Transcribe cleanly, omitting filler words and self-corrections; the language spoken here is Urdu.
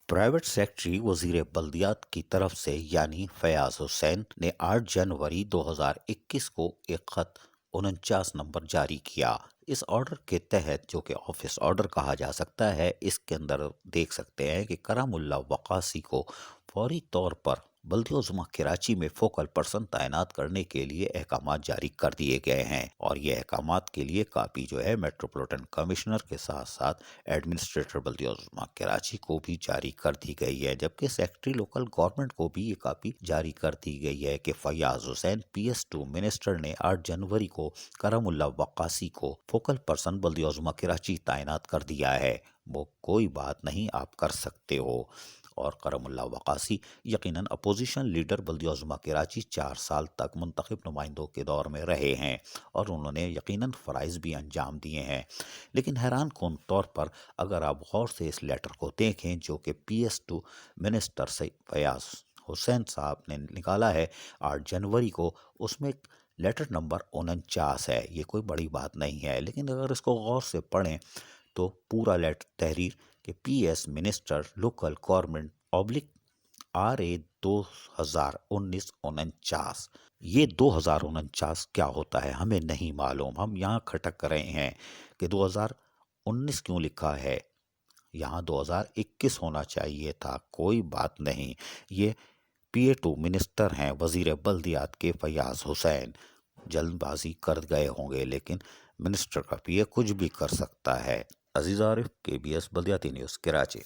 پرائیویٹ سیکٹری وزیر بلدیات کی طرف سے یعنی فیاض حسین نے 8 جنوری 2021 کو ایک خط 49 نمبر جاری کیا۔ اس آرڈر کے تحت، جو کہ آفس آرڈر کہا جا سکتا ہے، اس کے اندر دیکھ سکتے ہیں کہ کرم اللہ وقاصی کو فوری طور پر بلدیہ عظمیٰ کراچی میں فوکل پرسن تعینات کرنے کے لیے احکامات جاری کر دیے گئے ہیں، اور یہ احکامات کے لیے کاپی جو ہے میٹروپولیٹن کمشنر کے ساتھ ساتھ ایڈمنسٹریٹر بلدیہ عظمیٰ کراچی کو بھی جاری کر دی گئی ہے، جبکہ سیکٹری لوکل گورنمنٹ کو بھی یہ کاپی جاری کر دی گئی ہے کہ فیاض حسین PS2 منسٹر نے 8 جنوری کو کرم اللہ وقاصی کو فوکل پرسن بلدیہ عظمیٰ کراچی تعینات کر دیا ہے، وہ کوئی بات نہیں آپ کر سکتے ہو۔ اور کرم اللہ وقاصی یقیناً اپوزیشن لیڈر بلدیہ عظمیٰ کراچی 4 سال تک منتخب نمائندوں کے دور میں رہے ہیں، اور انہوں نے یقیناً فرائض بھی انجام دیے ہیں، لیکن حیران کن طور پر اگر آپ غور سے اس لیٹر کو دیکھیں جو کہ PS2 منسٹر سے فیاض حسین صاحب نے نکالا ہے 8 جنوری کو، اس میں لیٹر نمبر 49 ہے۔ یہ کوئی بڑی بات نہیں ہے، لیکن اگر اس کو غور سے پڑھیں تو پورا لیٹر تحریر کہ PS minister local government RA 2019-49، یہ 2049 کیا ہوتا ہے ہمیں نہیں معلوم۔ ہم یہاں کھٹک رہے ہیں کہ 2019 کیوں لکھا ہے، یہاں 2021 ہونا چاہیے تھا۔ کوئی بات نہیں، یہ PA2 منسٹر ہیں وزیر بلدیات کے فیاض حسین، جلد بازی کر گئے ہوں گے، لیکن منسٹر کا PA کچھ بھی کر سکتا ہے۔ عزیز عارف، KBS بلدیاتی نیوز کراچی۔